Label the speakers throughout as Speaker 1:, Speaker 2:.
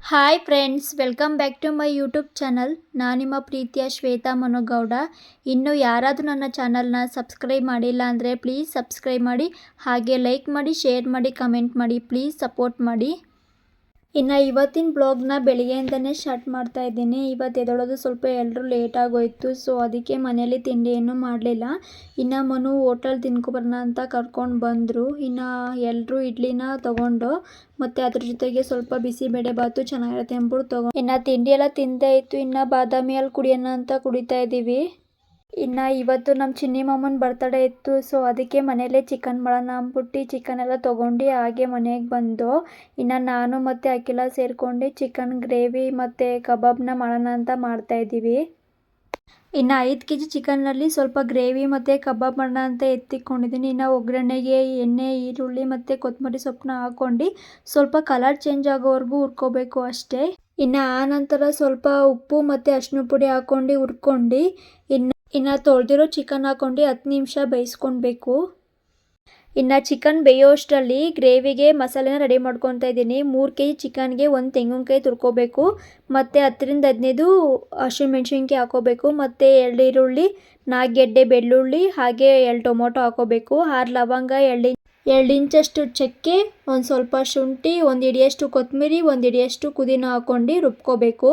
Speaker 1: Hi friends, welcome back to my YouTube channel. ನಾನು ನಿಮ್ಮ ಪ್ರೀತಿಯ ಶ್ವೇತಾ ಮನೋಗೌಡ. ಇನ್ನು ಯಾರಾದರೂ ನನ್ನ ಚಾನಲ್ನ ಸಬ್ಸ್ಕ್ರೈಬ್ ಮಾಡಿಲ್ಲ ಅಂದರೆ ಪ್ಲೀಸ್ ಸಬ್ಸ್ಕ್ರೈಬ್ ಮಾಡಿ, ಹಾಗೆ ಲೈಕ್ ಮಾಡಿ, ಶೇರ್ ಮಾಡಿ, ಕಮೆಂಟ್ ಮಾಡಿ, ಪ್ಲೀಸ್ ಸಪೋರ್ಟ್ ಮಾಡಿ. ಇನ್ನು ಇವತ್ತಿನ ಬ್ಲಾಗ್ನ ಬೆಳಿಗ್ಗೆಯಿಂದನೇ ಸ್ಟಾರ್ಟ್ ಮಾಡ್ತಾ ಇದ್ದೀನಿ. ಇವತ್ತು ಎದ್ದೇಳೋದು ಸ್ವಲ್ಪ ಎಲ್ಲರೂ ಲೇಟ್ ಆಗೋಯಿತು, ಸೊ ಅದಕ್ಕೆ ಮನೇಲಿ ತಿಂಡಿ ಏನೂ ಮಾಡಲಿಲ್ಲ. ಇನ್ನು ಮನು ಹೋಟೆಲ್ ತಿನ್ಕೊಬರೋಣ ಅಂತ ಕರ್ಕೊಂಡು ಬಂದರು. ಇನ್ನು ಎಲ್ಲರೂ ಇಡ್ಲಿನ ತೊಗೊಂಡು ಮತ್ತು ಅದ್ರ ಜೊತೆಗೆ ಸ್ವಲ್ಪ ಬಿಸಿಬೇಳೆ ಬಾತು ಚೆನ್ನಾಗಿರುತ್ತೆ ಅಂದ್ಬಿಟ್ಟು ತೊಗೊಂಡು ಇನ್ನು ತಿಂಡಿ ಎಲ್ಲ ತಿಂದೇ ಇತ್ತು. ಇನ್ನು ಬಾದಾಮಿ ಹಾಲು ಕುಡಿಯೋಣ ಅಂತ ಕುಡಿತಾ ಇದ್ದೀವಿ. ಇನ್ನು ಇವತ್ತು ನಮ್ಮ ಚಿನ್ನಿ ಮಾಮನ ಬರ್ತಡೇ ಇತ್ತು, ಸೊ ಅದಕ್ಕೆ ಮನೆಯಲ್ಲೇ ಚಿಕನ್ ಮಾಡೋಣ ಅಂದ್ಬಿಟ್ಟು ಚಿಕನ್ ಎಲ್ಲ ತೊಗೊಂಡು ಹಾಗೆ ಮನೆಗೆ ಬಂದು ಇನ್ನು ನಾನು ಮತ್ತು ಅಖಿಲ ಸೇರ್ಕೊಂಡು ಚಿಕನ್ ಗ್ರೇವಿ ಮತ್ತು ಕಬಾಬ್ನ ಮಾಡೋಣ ಅಂತ ಮಾಡ್ತಾಯಿದ್ದೀವಿ. ಇನ್ನು 5 kg ಚಿಕನ್ನಲ್ಲಿ ಸ್ವಲ್ಪ ಗ್ರೇವಿ ಮತ್ತು ಕಬಾಬ್ ಮಾಡೋಣ ಅಂತ ಎತ್ತಿಕೊಂಡಿದ್ದೀನಿ. ಇನ್ನು ಒಗ್ಗರಣೆಗೆ ಎಣ್ಣೆ, ಈರುಳ್ಳಿ ಮತ್ತು ಕೊತ್ತಂಬರಿ ಸೊಪ್ಪನ್ನ ಹಾಕ್ಕೊಂಡು ಸ್ವಲ್ಪ ಕಲರ್ ಚೇಂಜ್ ಆಗೋವರೆಗೂ ಹುರ್ಕೋಬೇಕು ಅಷ್ಟೇ. ಇನ್ನು ಆ ನಂತರ ಸ್ವಲ್ಪ ಉಪ್ಪು ಮತ್ತು ಅರಿಶಿನ ಪುಡಿ ಹಾಕ್ಕೊಂಡು ಹುರ್ಕೊಂಡು ಇನ್ನು ತೊಳೆದಿರೋ ಚಿಕನ್ ಹಾಕ್ಕೊಂಡು 10 ನಿಮಿಷ ಬೇಯಿಸ್ಕೊಳ್ಬೇಕು. ಇನ್ನು ಚಿಕನ್ ಬೇಯೋಷ್ಟರಲ್ಲಿ ಗ್ರೇವಿಗೆ ಮಸಾಲೆನ ರೆಡಿ ಮಾಡ್ಕೊತಾ ಇದ್ದೀನಿ. 3 kg ಚಿಕನ್ಗೆ 1 ತೆಂಗಿನಕಾಯಿ ತುರ್ಕೋಬೇಕು ಮತ್ತು 10ರಿಂದ 15 ಹಸಿಮೆಣ್ಸಿನ್ಕಾಯಿ ಹಾಕೋಬೇಕು ಮತ್ತು 2 ಈರುಳ್ಳಿ, 4 ಗೆಡ್ಡೆ ಬೆಳ್ಳುಳ್ಳಿ, ಹಾಗೆ 2 ಟೊಮೊಟೊ ಹಾಕೋಬೇಕು. 6 ಲವಂಗ, 2 ಇಂಚಷ್ಟು ಚಕ್ಕೆ, ಒಂದು ಸ್ವಲ್ಪ ಶುಂಠಿ, 1 ಹಿಡಿಯಷ್ಟು ಕೊತ್ತಂಬರಿ, 1 ಹಿಡಿಯಷ್ಟು ಪುದೀನ ಹಾಕ್ಕೊಂಡು ರುಬ್ಕೋಬೇಕು.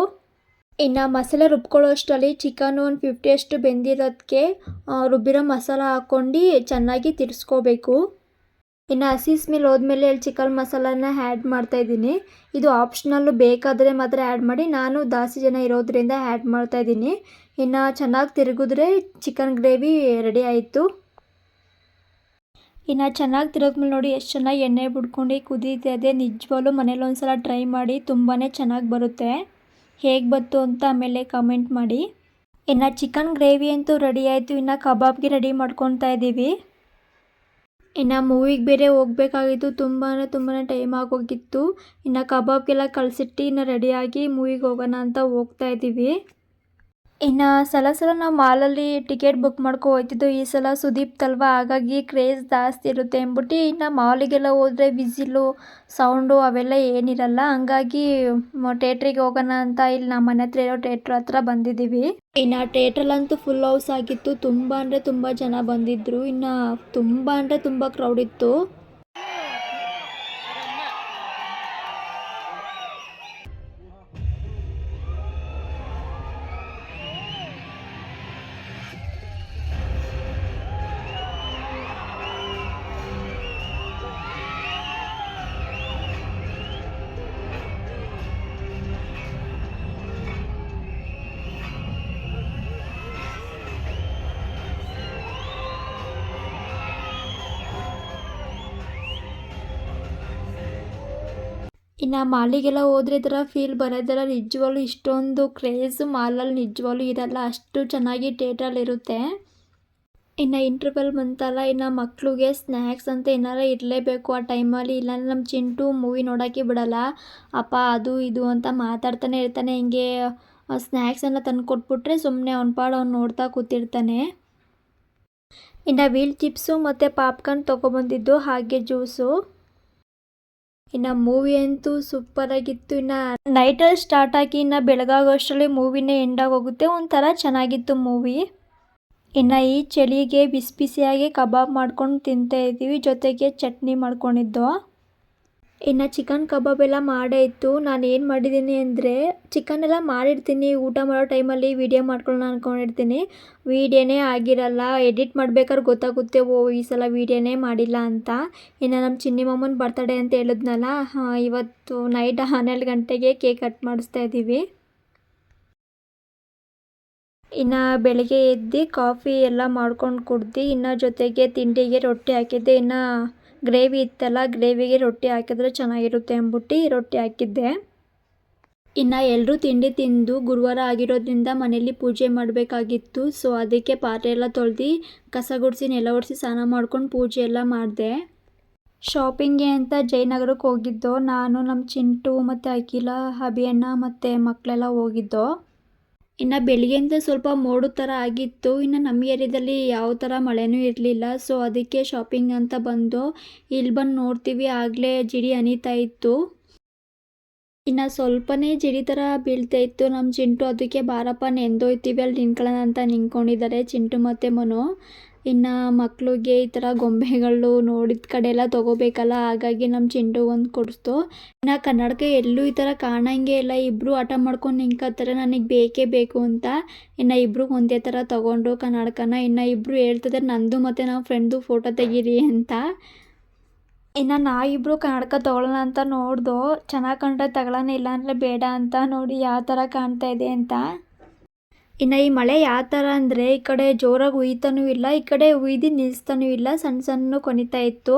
Speaker 1: ಇನ್ನು ಮಸಾಲೆ ರುಬ್ಕೊಳ್ಳೋ ಅಷ್ಟರಲ್ಲಿ ಚಿಕನ್ ಒಂದು 50 ಅಷ್ಟು ಬೆಂದಿರೋದಕ್ಕೆ ರುಬ್ಬಿರೋ ಮಸಾಲ ಹಾಕ್ಕೊಂಡು ಚೆನ್ನಾಗಿ ತಿರ್ಸ್ಕೋಬೇಕು. ಇನ್ನು ಹಸಿ ಸ್ಮೆಲ್ ಹೋದ್ಮೇಲೆ ಚಿಕನ್ ಮಸಾಲಾನ ಆ್ಯಡ್ ಮಾಡ್ತಾಯಿದ್ದೀನಿ. ಇದು ಆಪ್ಷನಲ್ಲು, ಬೇಕಾದರೆ ಮಾತ್ರ ಆ್ಯಡ್ ಮಾಡಿ. ನಾನು ಜಾಸ್ತಿ ಜನ ಇರೋದ್ರಿಂದ ಆ್ಯಡ್ ಮಾಡ್ತಾಯಿದ್ದೀನಿ. ಇನ್ನು ಚೆನ್ನಾಗಿ ತಿರುಗಿದ್ರೆ ಚಿಕನ್ ಗ್ರೇವಿ ರೆಡಿ ಆಯಿತು. ಇನ್ನು ಚೆನ್ನಾಗಿ ತಿರುಗಿದ್ಮೇಲೆ ನೋಡಿ ಎಷ್ಟು ಚೆನ್ನಾಗಿ ಎಣ್ಣೆ ಬಿಡ್ಕೊಂಡು ಕುದೀತಾ ಇದೆ. ನಿಜವಾಗ್ಲೂ ಮನೇಲಿ ಒಂದ್ಸಲ ಟ್ರೈ ಮಾಡಿ, ತುಂಬಾ ಚೆನ್ನಾಗಿ ಬರುತ್ತೆ. ಹೇಗೆ ಬಂತು ಅಂತ ಆಮೇಲೆ ಕಮೆಂಟ್ ಮಾಡಿ. ಇನ್ನು ಚಿಕನ್ ಗ್ರೇವಿ ಅಂತೂ ರೆಡಿ ಆಯಿತು. ಇನ್ನು ಕಬಾಬ್ಗೆ ರೆಡಿ ಮಾಡ್ಕೊತಾ ಇದ್ದೀವಿ. ಇನ್ನು ಮೂವಿಗೆ ಬೇರೆ ಹೋಗಬೇಕಾಗಿತ್ತು, ತುಂಬಾ ಟೈಮ್ ಆಗೋಗಿತ್ತು. ಇನ್ನು ಕಬಾಬ್ಗೆಲ್ಲ ಕಳಿಸಿಟ್ಟು ಇನ್ನು ರೆಡಿಯಾಗಿ ಮೂವಿಗೆ ಹೋಗೋಣ ಅಂತ ಹೋಗ್ತಾ ಇದ್ದೀವಿ. ಇನ್ನು ಸಲ ನಾವು ಮಾಲಲ್ಲಿ ಟಿಕೆಟ್ ಬುಕ್ ಮಾಡ್ಕೊ ಹೋಗ್ತಿದ್ದು. ಈ ಸಲ ಸುದೀಪ್ ತಲ್ವ, ಹಾಗಾಗಿ ಕ್ರೇಜ್ ಜಾಸ್ತಿ ಇರುತ್ತೆ ಅಂದ್ಬಿಟ್ಟು ಇನ್ನು ಮಾಲಿಗೆಲ್ಲ ಹೋದರೆ ವಿಸಿಲು, ಸೌಂಡು ಅವೆಲ್ಲ ಏನಿರಲ್ಲ. ಹಂಗಾಗಿ ಥಿಯೇಟ್ರಿಗೆ ಹೋಗೋಣ ಅಂತ ಇಲ್ಲಿ ನಮ್ಮ ಮನೆ ಹತ್ರ ಇರೋ ಥಿಯೇಟ್ರ್ ಹತ್ರ ಬಂದಿದ್ದೀವಿ. ಇನ್ನು ಥಿಯೇಟ್ರಲ್ಲಂತೂ ಫುಲ್ ಹೌಸ್ ಆಗಿತ್ತು. ತುಂಬ ಅಂದರೆ ತುಂಬ ಜನ ಬಂದಿದ್ದರು. ಇನ್ನು ತುಂಬ ಅಂದರೆ ತುಂಬ ಕ್ರೌಡ್ ಇತ್ತು. ಇನ್ನು ಮಾಲಿಗೆಲ್ಲ ಹೋದರೆ ಈ ಥರ ಫೀಲ್ ಬರೋದಲ್ಲ. ನಿಜವಾಗ್ಲೂ ಇಷ್ಟೊಂದು ಕ್ರೇಜು ಮಾಲಲ್ಲಿ ನಿಜವಾಗ್ಲೂ ಇರಲ್ಲ, ಅಷ್ಟು ಚೆನ್ನಾಗಿ ಥಿಯೇಟ್ರಲ್ಲಿರುತ್ತೆ. ಇನ್ನು ಇಂಟರ್ವಲ್ ಬಂತಲ್ಲ, ಇನ್ನು ಮಕ್ಳಿಗೆ ಸ್ನ್ಯಾಕ್ಸ್ ಅಂತ ಏನಾರ ಇರಲೇಬೇಕು ಆ ಟೈಮಲ್ಲಿ. ಇಲ್ಲಾಂದರೆ ನಮ್ಮ ಚಿಂಟು ಮೂವಿ ನೋಡೋಕ್ಕೆ ಬಿಡಲ್ಲ. ಅಪ್ಪ ಅದು ಇದು ಅಂತ ಮಾತಾಡ್ತಾನೆ ಇರ್ತಾನೆ. ಹಿಂಗೆ ಸ್ನ್ಯಾಕ್ಸನ್ನು ತಂದು ಕೊಟ್ಬಿಟ್ರೆ ಸುಮ್ಮನೆ ಅವ್ನ ಪಾಡು ಅವ್ನು ನೋಡ್ತಾ ಕೂತಿರ್ತಾನೆ. ಇನ್ನು ವೀಲ್ ಚಿಪ್ಸು ಮತ್ತು ಪಾಪ್ಕಾರ್ನ್ ತೊಗೊಬಂದಿದ್ದು, ಹಾಗೆ ಜ್ಯೂಸು. ಇನ್ನು ಮೂವಿ ಅಂತೂ ಸೂಪರಾಗಿತ್ತು. ಇನ್ನು ನೈಟಲ್ಲಿ ಸ್ಟಾರ್ಟ್ ಆಗಿ ಇನ್ನು ಬೆಳಗಾಗೋಷ್ಟರಲ್ಲಿ ಮೂವಿನೇ ಎಂಡಾಗೋಗುತ್ತೆ. ಒಂಥರ ಚೆನ್ನಾಗಿತ್ತು ಮೂವಿ. ಇನ್ನು ಈ ಚಳಿಗೆ ಬಿಸಿ ಬಿಸಿಯಾಗಿ ಕಬಾಬ್ ಮಾಡ್ಕೊಂಡು ತಿಂತಾ ಇದ್ದೀವಿ, ಜೊತೆಗೆ ಚಟ್ನಿ ಮಾಡ್ಕೊಂಡಿದ್ದು. ಇನ್ನು ಚಿಕನ್ ಕಬಾಬ್ ಎಲ್ಲ ಮಾಡೇ ಇತ್ತು. ನಾನು ಏನು ಮಾಡಿದ್ದೀನಿ ಅಂದರೆ, ಚಿಕನ್ ಎಲ್ಲ ಮಾಡಿರ್ತೀನಿ, ಊಟ ಮಾಡೋ ಟೈಮಲ್ಲಿ ವೀಡಿಯೋ ಮಾಡ್ಕೊಳ್ಳೋಣ ಅಂದ್ಕೊಂಡಿರ್ತೀನಿ. ವೀಡಿಯೋನೇ ಆಗಿರಲ್ಲ. ಎಡಿಟ್ ಮಾಡ್ಬೇಕಾದ್ರೆ ಗೊತ್ತಾಗುತ್ತೆ, ಓ ಈ ಸಲ ವೀಡಿಯೋನೇ ಮಾಡಿಲ್ಲ ಅಂತ. ಇನ್ನು ನಮ್ಮ ಚಿನ್ನಿ ಮಾಮನ ಬರ್ತಡೇ ಅಂತ ಹೇಳಿದ್ನಲ್ಲ, ಇವತ್ತು ನೈಟ್ 12 ಗಂಟೆಗೆ ಕೇಕ್ ಕಟ್ ಮಾಡಿಸ್ತಾ ಇದ್ದೀವಿ. ಇನ್ನು ಬೆಳಗ್ಗೆ ಎದ್ದು ಕಾಫಿ ಎಲ್ಲ ಮಾಡ್ಕೊಂಡು ಕುಡ್ದು ಇನ್ನು ಜೊತೆಗೆ ತಿಂಡಿಗೆ ರೊಟ್ಟಿ ಹಾಕಿದ್ದೆ. ಇನ್ನು ಗ್ರೇವಿ ಇತ್ತಲ್ಲ, ಗ್ರೇವಿಗೆ ರೊಟ್ಟಿ ಹಾಕಿದ್ರೆ ಚೆನ್ನಾಗಿರುತ್ತೆ ಅಂದ್ಬಿಟ್ಟು ರೊಟ್ಟಿ ಹಾಕಿದ್ದೆ. ಇನ್ನು ಎಲ್ಲರೂ ತಿಂಡಿ ತಿಂದು ಗುರುವಾರ ಆಗಿರೋದ್ರಿಂದ ಮನೇಲಿ ಪೂಜೆ ಮಾಡಬೇಕಾಗಿತ್ತು. ಸೊ ಅದಕ್ಕೆ ಪಾತ್ರೆ ಎಲ್ಲ ತೊಳೆದು ಕಸ ಗುಡಿಸಿ ನೆಲ ಒರೆಸಿ ಸ್ನಾನ ಮಾಡ್ಕೊಂಡು ಪೂಜೆ ಎಲ್ಲ ಮಾಡಿದೆ. ಶಾಪಿಂಗ್ಗೆ ಅಂತ ಜಯನಗರಕ್ಕೆ ಹೋಗಿದ್ದೋ. ನಾನು, ನಮ್ಮ ಚಿಂಟು ಮತ್ತು ಅಖಿಲ, ಅಭಿಯಣ್ಣ ಮತ್ತು ಮಕ್ಕಳೆಲ್ಲ ಹೋಗಿದ್ದೋ. ಇನ್ನು ಬೆಳಗ್ಗೆಯಿಂದ ಸ್ವಲ್ಪ ಮೋಡದ ಥರ ಆಗಿತ್ತು. ಇನ್ನು ನಮ್ಮ ಏರಿಯಾದಲ್ಲಿ ಯಾವ ಥರ ಮಳೆನೂ ಇರಲಿಲ್ಲ. ಸೊ ಅದಕ್ಕೆ ಶಾಪಿಂಗ್ ಅಂತ ಬಂದು ಇಲ್ಲಿ ಬಂದು ನೋಡ್ತೀವಿ, ಆಗಲೇ ಜಿಡಿ ಹನಿತಾ ಇತ್ತು. ಇನ್ನು ಸ್ವಲ್ಪನೇ ಜಡಿ ಥರ ಬೀಳ್ತಾ ಇತ್ತು ನಮ್ಮ ಚಿಂಟು. ಅದಕ್ಕೆ ಬಾರಪ್ಪ ನೆಂದೋಯ್ತೀವಿ ಅಲ್ಲಿ ನಿಂತ್ಕೊಳ್ಳೋಣ ಅಂತ ನಿಂತ್ಕೊಂಡಿದ್ದಾರೆ ಚಿಂಟು ಮತ್ತು ಮನು. ಇನ್ನು ಮಕ್ಳಿಗೆ ಈ ಥರ ಗೊಂಬೆಗಳು ನೋಡಿದ ಕಡೆ ಎಲ್ಲ ತೊಗೋಬೇಕಲ್ಲ, ಹಾಗಾಗಿ ನಮ್ಮ ಚಿಂಟು ಒಂದು ಕೊಡಿಸ್ತು. ಇನ್ನು ಕನ್ನಡಕ ಎಲ್ಲೂ ಈ ಥರ ಕಾಣಂಗೆ ಇಲ್ಲ, ಇಬ್ಬರು ಆಟ ಮಾಡ್ಕೊಂಡು ನಿಂತ್ಕೊತಾರೆ ನನಗೆ ಬೇಕೇ ಬೇಕು ಅಂತ. ಇನ್ನು ಇಬ್ಬರು ಒಂದೇ ಥರ ತೊಗೊಂಡು ಕನ್ನಡಕನ. ಇನ್ನು ಇಬ್ಬರು ಹೇಳ್ತಿದ್ದಾರೆ ನಂದು ಮತ್ತು ನಾವು ಫ್ರೆಂಡ್ದು ಫೋಟೋ ತೆಗೀರಿ ಅಂತ. ಇನ್ನು ನಾವಿಬ್ಬರು ಕನ್ನಡಕ ತೊಗೊಳ್ಳೋಣ ಅಂತ ನೋಡ್ದೋ, ಚೆನ್ನಾಗಿ ಕಂಡ್ರೆ ತಗೊಳ್ಳೋಣ, ಇಲ್ಲಾಂದರೆ ಬೇಡ ಅಂತ. ನೋಡಿ ಯಾವ ಥರ ಕಾಣ್ತಾ ಇದೆ ಅಂತ. ಇನ್ನು ಈ ಮಳೆ ಯಾವ ಥರ ಅಂದರೆ ಈ ಕಡೆ ಜೋರಾಗಿ ಹುಯ್ತಾನೂ ಇಲ್ಲ, ಈ ಕಡೆ ಹುಯ್ದು ನಿಲ್ಲಿಸ್ತಾನೂ ಇಲ್ಲ, ಸಣ್ಣ ಸಣ್ಣ ಕೊನಿತಾ ಇತ್ತು.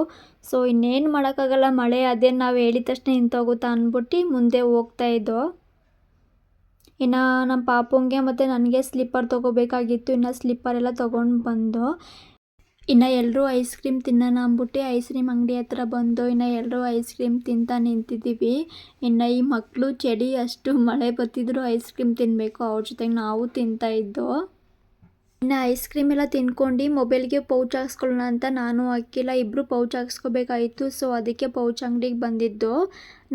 Speaker 1: ಸೊ ಇನ್ನೇನು ಮಾಡೋಕ್ಕಾಗಲ್ಲ, ಮಳೆ ಅದೇ ನಾವು ಹೇಳಿದ ತಕ್ಷಣ ನಿಂತೋಗುತ್ತಾ ಅಂದ್ಬಿಟ್ಟು ಮುಂದೆ ಹೋಗ್ತಾ ಇದ್ದೋ. ಇನ್ನು ನಮ್ಮ ಪಾಪುಂಗೆ ಮತ್ತು ನನಗೆ ಸ್ಲಿಪ್ಪರ್ ತೊಗೋಬೇಕಾಗಿತ್ತು. ಇನ್ನು ಸ್ಲಿಪ್ಪರ್ ಎಲ್ಲ ತೊಗೊಂಡು ಬಂದು ಇನ್ನು ಎಲ್ಲರೂ ಐಸ್ ಕ್ರೀಮ್ ತಿನ್ನೋಣ ಅಂದ್ಬಿಟ್ಟು ಐಸ್ ಕ್ರೀಮ್ ಅಂಗಡಿ ಹತ್ರ ಬಂದು ಇನ್ನು ಎಲ್ಲರೂ ಐಸ್ ಕ್ರೀಮ್ ತಿಂತಾ ನಿಂತಿದ್ದೀವಿ. ಇನ್ನು ಈ ಮಕ್ಕಳು ಚಳಿ ಅಷ್ಟು ಮಳೆ ಬರ್ತಿದ್ರು ಐಸ್ ಕ್ರೀಮ್ ತಿನ್ನಬೇಕು, ಅವ್ರ ಜೊತೆಗೆ ನಾವು ತಿಂತಾಯಿದ್ದೋ. ಇನ್ನು ಐಸ್ ಕ್ರೀಮ್ ಎಲ್ಲ ತಿನ್ಕೊಂಡು ಮೊಬೈಲ್ಗೆ ಪೌಚ್ ಹಾಕ್ಸ್ಕೊಳ್ಳೋಣ ಅಂತ ನಾನು ಹಾಕಿಲ್ಲ, ಇಬ್ಬರು ಪೌಚ್ ಹಾಕ್ಸ್ಕೋಬೇಕಾಯಿತು. ಸೊ ಅದಕ್ಕೆ ಪೌಚ್ ಅಂಗಡಿಗೆ ಬಂದಿದ್ದು.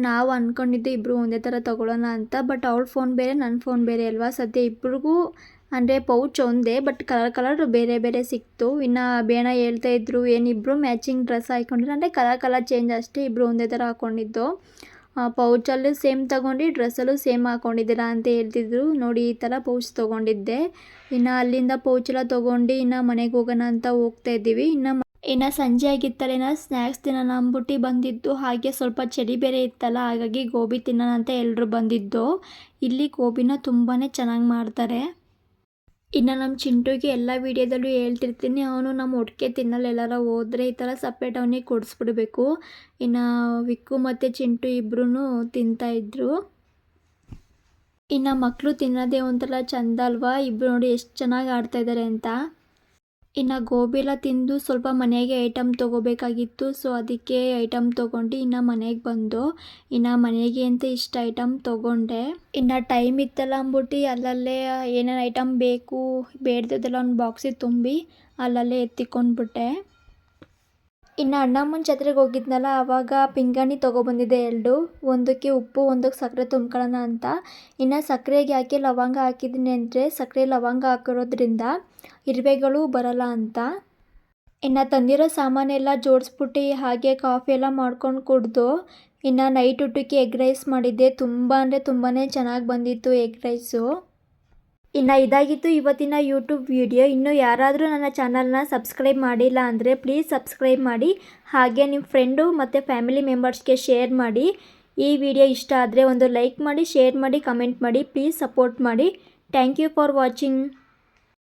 Speaker 1: ನಾವು ಅಂದ್ಕೊಂಡಿದ್ದು ಇಬ್ಬರು ಒಂದೇ ಥರ ತೊಗೊಳ್ಳೋಣ ಅಂತ. ಬಟ್ ಅವಳ ಫೋನ್ ಬೇರೆ ನನ್ನ ಫೋನ್ ಬೇರೆ ಅಲ್ವಾ, ಸದ್ಯ ಇಬ್ರಿಗೂ ಅಂದರೆ ಪೌಚ್ ಒಂದೇ ಬಟ್ ಕಲರ್ ಬೇರೆ ಬೇರೆ ಸಿಕ್ತು. ಇನ್ನು ಬೇಣ ಹೇಳ್ತಾಯಿದ್ರು ಏನಿಬ್ಬರು ಮ್ಯಾಚಿಂಗ್ ಡ್ರೆಸ್ ಹಾಕ್ಕೊಂಡಿದ್ರು, ಅಂದರೆ ಕಲರ್ ಚೇಂಜ್ ಅಷ್ಟೇ, ಇಬ್ಬರು ಒಂದೇ ಥರ ಹಾಕ್ಕೊಂಡಿದ್ದು. ಪೌಚಲ್ಲೂ ಸೇಮ್ ತೊಗೊಂಡು ಡ್ರೆಸ್ಸಲ್ಲೂ ಸೇಮ್ ಹಾಕ್ಕೊಂಡಿದ್ದೀರಾ ಅಂತ ಹೇಳ್ತಿದ್ರು. ನೋಡಿ ಈ ಥರ ಪೌಚ್ ತೊಗೊಂಡಿದ್ದೆ. ಇನ್ನು ಅಲ್ಲಿಂದ ಪೌಚೆಲ್ಲ ತೊಗೊಂಡು ಇನ್ನು ಮನೆಗೆ ಹೋಗೋಣ ಅಂತ ಹೋಗ್ತಾಯಿದ್ದೀವಿ. ಇನ್ನು ಸಂಜೆ ಆಗಿತ್ತಲ್ಲ, ಸ್ನ್ಯಾಕ್ಸ್ ತಿನ್ನೋಣ ಅಂದ್ಬಿಟ್ಟು ಬಂದಿದ್ದು. ಹಾಗೆ ಸ್ವಲ್ಪ ಚಳಿ ಬೇರೆ ಇತ್ತಲ್ಲ, ಹಾಗಾಗಿ ಗೋಬಿ ತಿನ್ನೋಣ ಅಂತ ಎಲ್ಲರೂ ಬಂದಿದ್ದು. ಇಲ್ಲಿ ಗೋಬಿನ ತುಂಬಾ ಚೆನ್ನಾಗಿ ಮಾಡ್ತಾರೆ. ಇನ್ನು ನಮ್ಮ ಚಿಂಟುಗೆ ಎಲ್ಲ ವೀಡಿಯೋದಲ್ಲೂ ಹೇಳ್ತಿರ್ತೀನಿ, ಅವನು ನಮ್ಮ ಒಟ್ಟಿಗೆ ತಿನ್ನಲ್ಲ, ಎಲ್ಲಾರ ಹೋದರೆ ಈ ಥರ ಸಪ್ರೇಟ್ ಅವನಿಗೆ ಕೊಡಿಸ್ಬಿಡ್ಬೇಕು. ಇನ್ನು ವಿಕ್ಕು ಮತ್ತು ಚಿಂಟು ಇಬ್ಬರೂ ತಿಂತಾಯಿದ್ರು. ಇನ್ನು ಮಕ್ಕಳು ತಿನ್ನೋದೇ ಒಂಥರ ಚೆಂದ ಅಲ್ವಾ, ಇಬ್ಬರು ನೋಡಿ ಎಷ್ಟು ಚೆನ್ನಾಗಿ ಆಡ್ತಾಯಿದ್ದಾರೆ ಅಂತ. ಇನ್ನು ಗೋಬಿ ಎಲ್ಲ ತಿಂದು ಸ್ವಲ್ಪ ಮನೆಗೆ ಐಟಮ್ ತೊಗೋಬೇಕಾಗಿತ್ತು. ಸೊ ಅದಕ್ಕೆ ಐಟಮ್ ತೊಗೊಂಡು ಇನ್ನು ಮನೆಗೆ ಬಂದು ಇನ್ನು ಮನೆಗೆ ಅಂತ ಇಷ್ಟು ಐಟಮ್ ತೊಗೊಂಡೆ. ಇನ್ನು ಟೈಮ್ ಇತ್ತಲ್ಲ ಅಂದ್ಬಿಟ್ಟು ಅಲ್ಲಲ್ಲೇ ಏನೇನು ಐಟಮ್ ಬೇಕು ಬೇಡ್ದದೆಲ್ಲ ಒಂದು ಬಾಕ್ಸಿಗೆ ತುಂಬಿ ಅಲ್ಲಲ್ಲೇ ಎತ್ತಿಕೊಂಡ್ಬಿಟ್ಟೆ. ಇನ್ನು ಅಣ್ಣಮ್ಮನ ಜಾತ್ರೆಗೆ ಹೋಗಿದ್ನಲ್ಲ, ಆವಾಗ ಪಿಂಗಾಣಿ ತೊಗೊಬಂದಿದ್ದೆ 2, ಒಂದಕ್ಕೆ ಉಪ್ಪು ಒಂದಕ್ಕೆ ಸಕ್ಕರೆ ತುಂಬ್ಕೊಳ್ಳೋಣ ಅಂತ. ಇನ್ನು ಸಕ್ಕರೆಗೆ ಯಾಕೆ ಲವಂಗ ಹಾಕಿದ್ದೀನಿ ಅಂದರೆ ಸಕ್ಕರೆ ಲವಂಗ ಹಾಕಿರೋದ್ರಿಂದ ಇರುವೆಗಳು ಬರಲ್ಲ ಅಂತ. ಇನ್ನು ತಂದಿರೋ ಸಾಮಾನೆಲ್ಲ ಜೋಡಿಸ್ಬಿಟ್ಟು ಹಾಗೆ ಕಾಫಿ ಎಲ್ಲ ಮಾಡ್ಕೊಂಡು ಕುಡಿದು ಇನ್ನು ನೈಟ್ ಊಟಕ್ಕೆ ಎಗ್ ರೈಸ್ ಮಾಡಿದ್ದೆ. ತುಂಬ ಅಂದರೆ ತುಂಬಾ ಚೆನ್ನಾಗಿ ಬಂದಿತ್ತು ಎಗ್ ರೈಸು. ಇನ್ನು ಇದಾಗಿತ್ತು ಇವತ್ತಿನ ಯೂಟ್ಯೂಬ್ ವಿಡಿಯೋ. ಇನ್ನೂ ಯಾರಾದರೂ ನನ್ನ ಚಾನಲ್ನ ಸಬ್ಸ್ಕ್ರೈಬ್ ಮಾಡಿಲ್ಲ ಅಂದರೆ ಪ್ಲೀಸ್ ಸಬ್ಸ್ಕ್ರೈಬ್ ಮಾಡಿ, ಹಾಗೆ ನಿಮ್ಮ ಫ್ರೆಂಡು ಮತ್ತು ಫ್ಯಾಮಿಲಿ ಮೆಂಬರ್ಸ್ಗೆ ಶೇರ್ ಮಾಡಿ. ಈ ವಿಡಿಯೋ ಇಷ್ಟ ಆದರೆ ಒಂದು ಲೈಕ್ ಮಾಡಿ, ಶೇರ್ ಮಾಡಿ, ಕಮೆಂಟ್ ಮಾಡಿ, ಪ್ಲೀಸ್ ಸಪೋರ್ಟ್ ಮಾಡಿ. Thank you for watching.